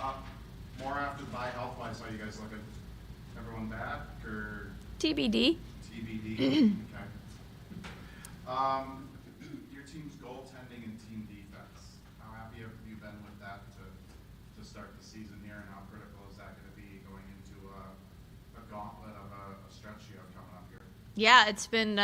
Uh, More after the bye, health-wise, how you guys looking? Everyone back or TBD. TBD? Okay. Your team's goaltending and team defense. How happy have you been with that to start the season here, and how critical is that going to be going into a gauntlet of a stretch you have coming up here? Yeah, it's been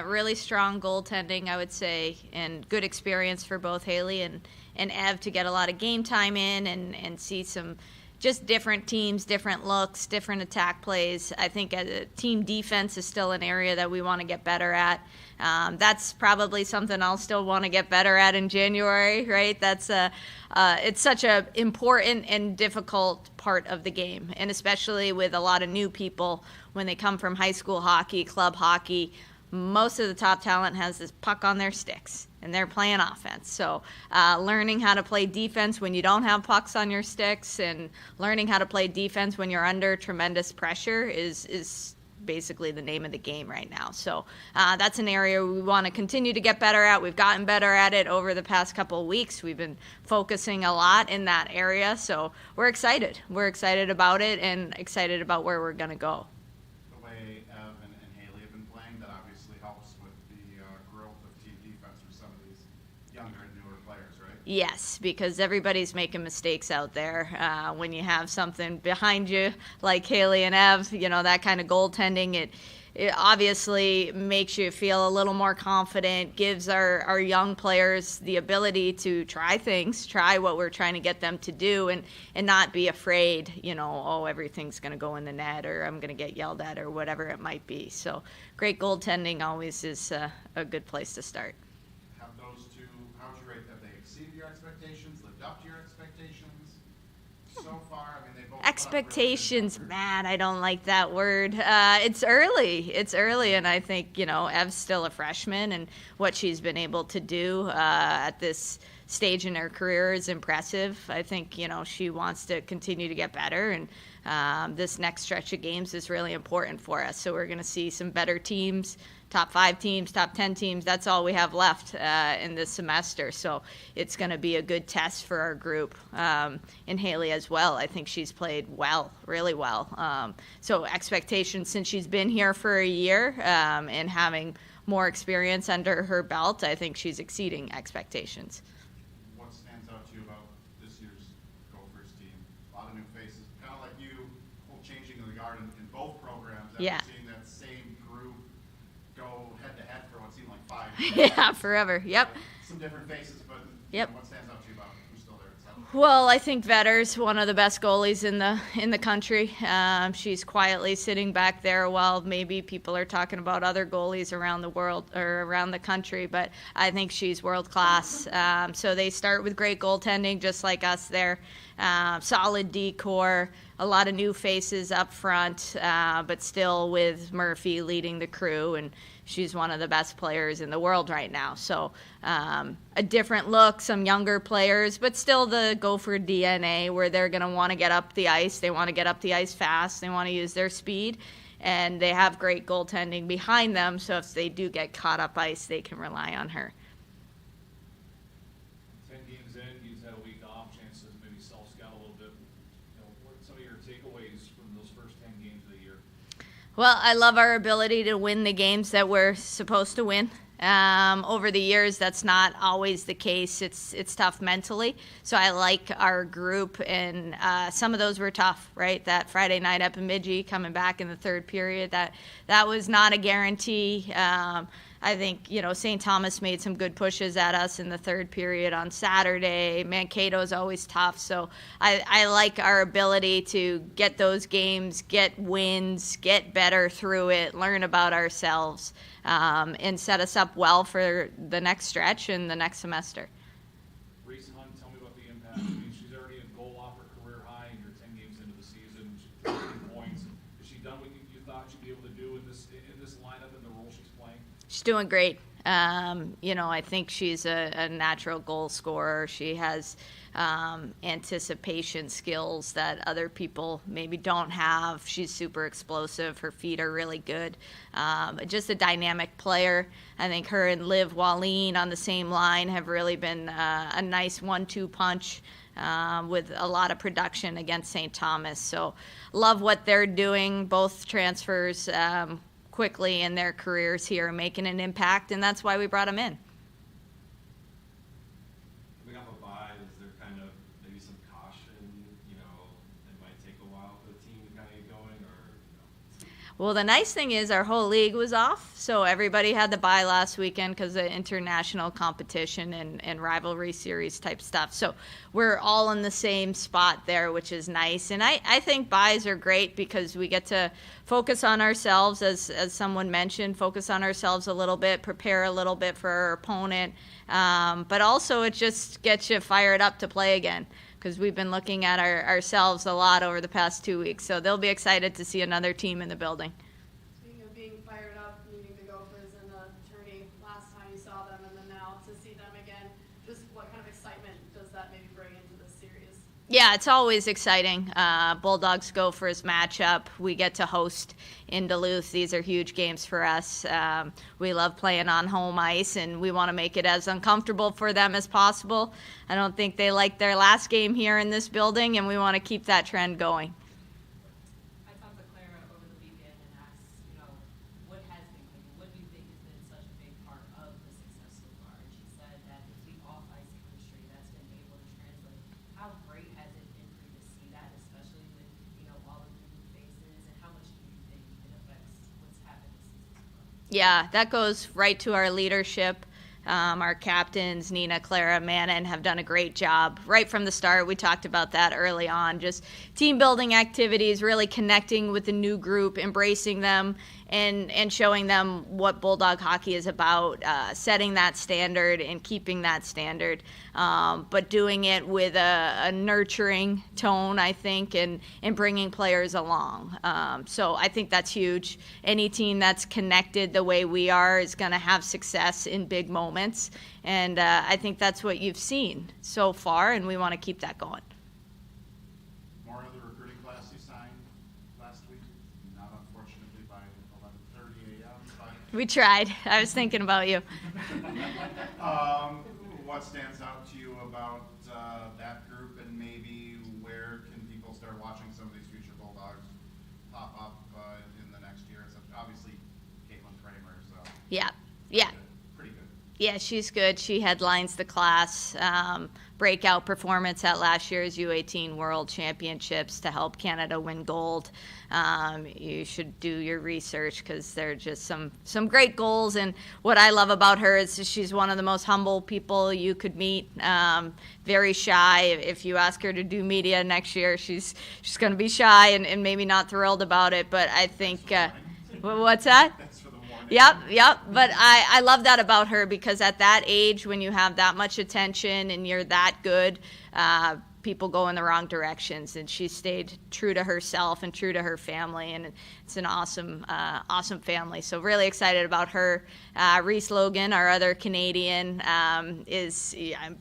really strong goaltending, I would say, and good experience for both Haley and Ev to get a lot of game time in and see some just different teams, different looks, different attack plays. I think team defense is still an area that we want to get better at. That's probably something I'll still want to get better at in January, right? It's such a important and difficult part of the game, and especially with a lot of new people when they come from high school hockey, club hockey. Most of the top talent has this puck on their sticks, and they're playing offense. So learning how to play defense when you don't have pucks on your sticks and learning how to play defense when you're under tremendous pressure is basically the name of the game right now. So that's an area we want to continue to get better at. We've gotten better at it over the past couple of weeks. We've been focusing a lot in that area. So we're excited. We're excited about it and excited about where we're going to go. The way Ev and Haley have been playing, that obviously helps with the growth of team defense for some of these younger and newer players, right? Yes, because everybody's making mistakes out there. When you have something behind you like Haley and Ev, that kind of goaltending, it obviously makes you feel a little more confident, gives our young players the ability to try things, try what we're trying to get them to do, and not be afraid, everything's going to go in the net or I'm going to get yelled at or whatever it might be. So great goaltending always is a good place to start. Have those two, how would you rate them? Have they exceeded your expectations, lived up to your expectations so far? I mean, they both Expectations, man, I don't like that word. It's early, and I think, Ev's still a freshman, and what she's been able to do at this stage in her career is impressive. I think, she wants to continue to get better, and this next stretch of games is really important for us. So we're going to see some better teams, top 5 teams, top 10 teams. That's all we have left in this semester. So it's going to be a good test for our group. And Haley as well. I think she's played well, really well. So expectations since she's been here for a year and having more experience under her belt, I think she's exceeding expectations. What stands out to you about this year's Gophers team? A lot of new faces, kind of like you, whole changing of the guard in both programs. Yeah. Seeing that same group go head-to-head for what seemed like 5 years. Yeah, forever. Yep. Some different faces, but Yep. What stands out to you about who's still there? Well, I think Vetter's one of the best goalies in the country. She's quietly sitting back there while maybe people are talking about other goalies around the world or around the country, but I think she's world class. So they start with great goaltending, just like us there. Solid D-core, a lot of new faces up front, but still with Murphy leading the crew, and she's one of the best players in the world right now. So a different look, some younger players, but still the Gopher DNA where they're going to want to get up the ice. They want to get up the ice fast. They want to use their speed, and they have great goaltending behind them. So if they do get caught up ice, they can rely on her. 10 games in, you've had a week off, chance to maybe self-scout a little bit. What are some of your takeaways from those first 10 games of the year? Well, I love our ability to win the games that we're supposed to win. Over the years, that's not always the case. It's tough mentally. So I like our group, and some of those were tough, right? That Friday night up in Bemidji, coming back in the third period, that was not a guarantee. I think, St. Thomas made some good pushes at us in the third period on Saturday. Mankato's always tough. So I like our ability to get those games, get wins, get better through it, learn about ourselves, and set us up well for the next stretch and the next semester. Reese Hunt, tell me about the impact. I mean, she's already a goal off her career high, and you're 10 games into the season. She's 13 points. Has she done what you thought she'd be able to do in this lineup and the role she's playing? She's doing great. I think she's a natural goal scorer. She has anticipation skills that other people maybe don't have. She's super explosive. Her feet are really good. Just a dynamic player. I think her and Liv Wallin on the same line have really been a nice 1-2 punch. with a lot of production against St. Thomas. So love what they're doing, both transfers quickly in their careers here, making an impact, and that's why we brought them in. Coming off a bye, is there kind of maybe some caution, it might take a while for the team to kind of get going, or? Well, the nice thing is our whole league was off, so everybody had the bye last weekend because of international competition and rivalry series type stuff. So we're all in the same spot there, which is nice. And I think byes are great because we get to focus on ourselves, as someone mentioned, focus on ourselves a little bit, prepare a little bit for our opponent. But also it just gets you fired up to play again, because we've been looking at ourselves a lot over the past 2 weeks. So they'll be excited to see another team in the building. Speaking of being fired up, meeting the Gophers and the tourney last time you saw them and then now to see them again, just what kind of excitement does that maybe bring into this series? Yeah, it's always exciting. Bulldogs Gophers matchup. We get to host in Duluth. These are huge games for us. We love playing on home ice, and we want to make it as uncomfortable for them as possible. I don't think they liked their last game here in this building, and we want to keep that trend going. I talked to Clara over the weekend and asked, what has been clicking? What do you think has been such a big part of the success so far? And she said that the off-ice chemistry that's been able to translate. How great has it been for you to see that, especially with, all of the new faces, and how much do you think it affects what's happened this season so far? Yeah, that goes right to our leadership. Our captains, Nina, Clara, Manon, have done a great job right from the start. We talked about that early on. Just team building activities, really connecting with the new group, embracing them, and showing them what Bulldog hockey is about, setting that standard and keeping that standard, but doing it with a nurturing tone, I think, and bringing players along. So I think that's huge. Any team that's connected the way we are is going to have success in big moments, and I think that's what you've seen so far, and we want to keep that going. More of the recruiting class you signed last week, not unfortunately by 11:30 a.m. We tried. I was thinking about you. What stands out to you about that group, and maybe where can people start watching some of these future Bulldogs pop up in the next year? It's obviously Caitlin Kramer, so Yeah. pretty good. Yeah, she's good. She headlines the class. Breakout performance at last year's U18 World Championships to help Canada win gold. You should do your research because they're just some great goals. And what I love about her is she's one of the most humble people you could meet. Very shy. If you ask her to do media next year, she's going to be shy and maybe not thrilled about it. But I think, what's that? That's for the morning. Yep. But I love that about her, because at that age, when you have that much attention and you're that good, people go in the wrong directions. And she stayed true to herself and true to her family, and it's an awesome family. So really excited about her. Reese Logan, our other Canadian,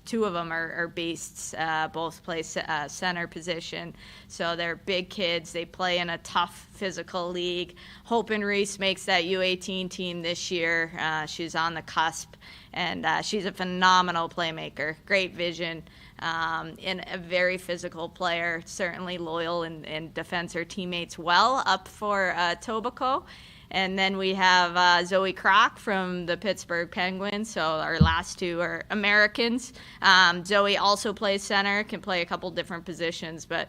two of them are beasts. Both play center position, so they're big kids. They play in a tough physical league. Hoping Reese makes that U18 team this year. She's on the cusp, and she's a phenomenal playmaker. Great vision. And a very physical player, certainly loyal and defends her teammates well up for Tobacco. And then we have Zoe Kroc from the Pittsburgh Penguins, so our last two are Americans. Zoe also plays center, can play a couple different positions, but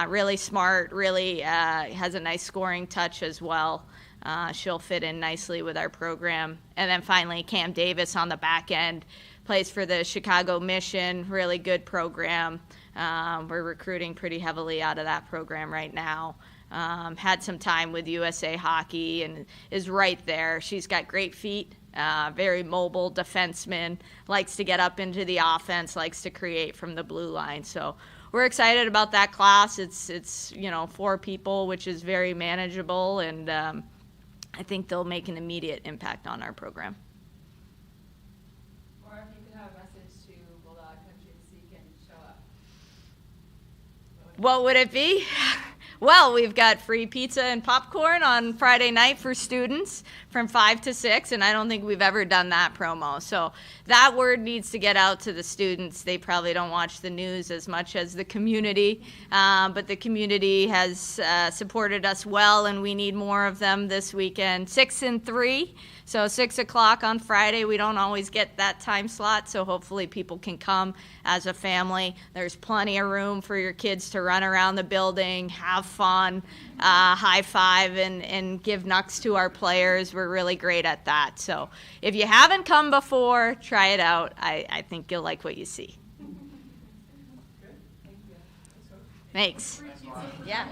really smart, really has a nice scoring touch as well. She'll fit in nicely with our program. And then finally, Cam Davis on the back end. Plays for the Chicago Mission, really good program. We're recruiting pretty heavily out of that program right now. Had some time with USA Hockey and is right there. She's got great feet, very mobile defenseman, likes to get up into the offense, likes to create from the blue line. So we're excited about that class. It's 4 people, which is very manageable, and I think they'll make an immediate impact on our program. Country this week and show up? What would it be? Well, we've got free pizza and popcorn on Friday night for students from 5 to 6, and I don't think we've ever done that promo. So that word needs to get out to the students. They probably don't watch the news as much as the community, but the community has supported us well, and we need more of them this weekend. 6 and 3, so 6 o'clock on Friday. We don't always get that time slot, so hopefully people can come as a family. There's plenty of room for your kids to run around the building, have fun, high five, and give knucks to our players. We're really great at that. So if you haven't come before, try it out. I think you'll like what you see. Thanks. Yeah.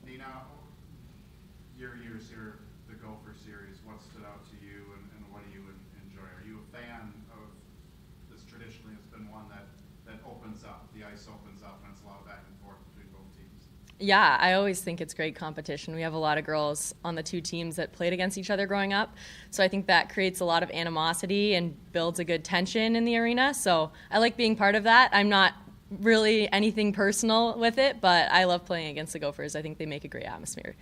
Nina, your years here, the Gopher series, what stood out to you and what do you enjoy? Are you a fan of this? Traditionally has been one that opens up, the ice opens up, and it's a lot of back and forth between both teams. Yeah, I always think it's great competition. We have a lot of girls on the two teams that played against each other growing up, so I think that creates a lot of animosity and builds a good tension in the arena, so I like being part of that. I'm not really anything personal with it, but I love playing against the Gophers. I think they make a great atmosphere.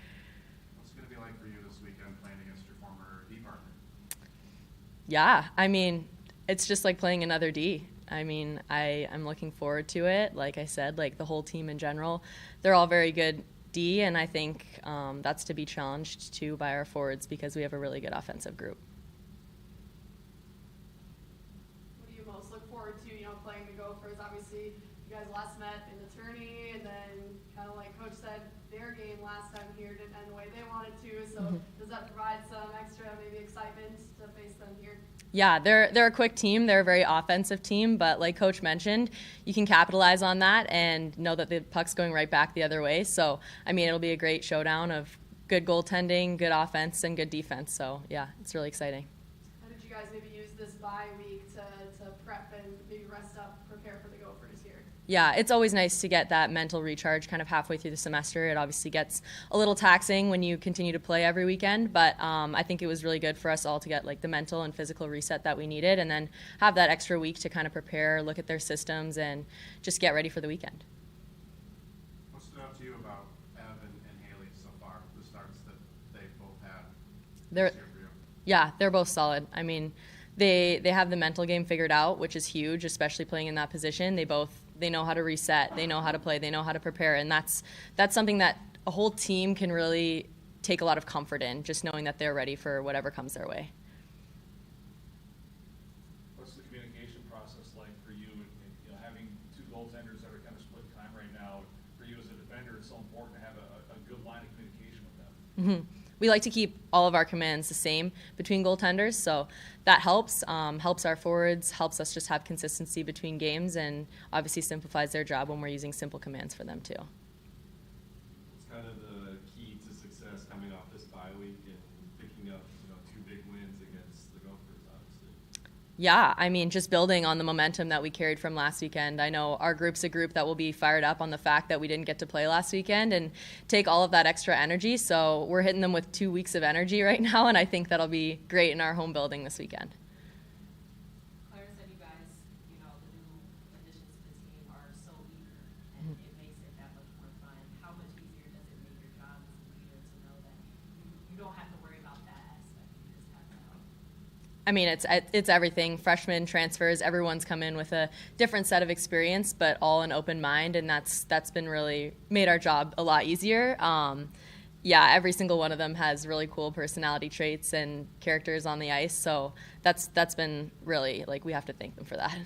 What's it going to be like for you this weekend playing against your former D partner? Yeah, I mean, it's just like playing another D. I mean, I'm looking forward to it. Like I said, like the whole team in general, they're all very good D, and I think that's to be challenged too by our forwards because we have a really good offensive group. What do you most look forward to, playing the Gophers? Obviously, you guys last met in the tourney, and then kind of like Coach said, their game last time here didn't end the way they wanted to, so does that provide some extra maybe excitement to face them here? Yeah, they're a quick team. They're a very offensive team, but like Coach mentioned, you can capitalize on that and know that the puck's going right back the other way. So, I mean, it'll be a great showdown of good goaltending, good offense, and good defense. So, yeah, it's really exciting. How did you guys maybe use this bye week to prep and maybe rest up, prepare for the Gophers here? Yeah, it's always nice to get that mental recharge kind of halfway through the semester. It obviously gets a little taxing when you continue to play every weekend, but I think it was really good for us all to get like the mental and physical reset that we needed and then have that extra week to kind of prepare, look at their systems, and just get ready for the weekend. What stood out to you about Ev and Haley so far, the starts that they've both had this year for you? Yeah, they're both solid. I mean, they have the mental game figured out, which is huge, especially playing in that position. They know how to reset, they know how to play, they know how to prepare, and that's something that a whole team can really take a lot of comfort in, just knowing that they're ready for whatever comes their way. What's the communication process like for you? And having two goaltenders that are kind of split time right now, for you as a defender, it's so important to have a good line of communication with them. Mm-hmm. We like to keep all of our commands the same between goaltenders, so that helps our forwards, helps us just have consistency between games, and obviously simplifies their job when we're using simple commands for them too. What's kind of the key to success coming off this bye week and picking up, two big wins against the Gophers, obviously? Yeah, I mean, just building on the momentum that we carried from last weekend. I know our group's a group that will be fired up on the fact that we didn't get to play last weekend and take all of that extra energy. So we're hitting them with 2 weeks of energy right now, and I think that'll be great in our home building this weekend. Claire said you guys, the new additions to the team are so eager, and it makes it that much more fun. How much easier does it make your job as a leader to know that you don't have to worry about that aspect? You just have to help? I mean, it's everything. Freshmen, transfers, everyone's come in with a different set of experience, but all an open mind, and that's been really made our job a lot easier. Yeah, every single one of them has really cool personality traits and characters on the ice, so that's been really, we have to thank them for that.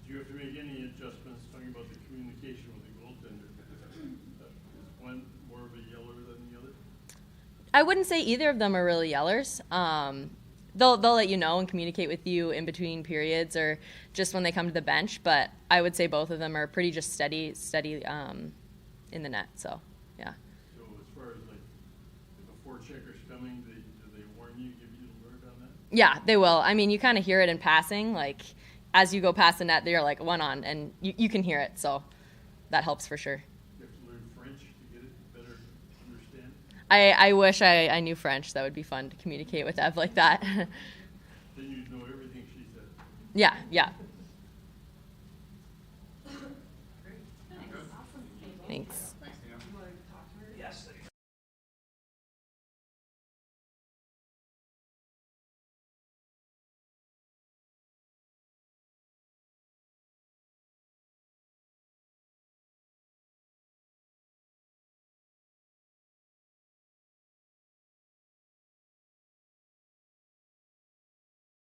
Do you have to make any adjustments, talking about the communication with the goaltender? Is one more of a yeller than the other? I wouldn't say either of them are really yellers. they'll let you know and communicate with you in between periods or just when they come to the bench. But I would say both of them are pretty just steady in the net. So yeah. So as far as like, if a forechecker's coming, do they warn you, give you the alert on that? Yeah, they will. I mean, you kind of hear it in passing, like as you go past the net, they're like 1 on, and you can hear it. So that helps for sure. You have to learn French to get it better understand? I wish I knew French. That would be fun to communicate with Ev like that. Then you'd know everything she said. Yeah, yeah. Great. Good. Awesome. Thanks.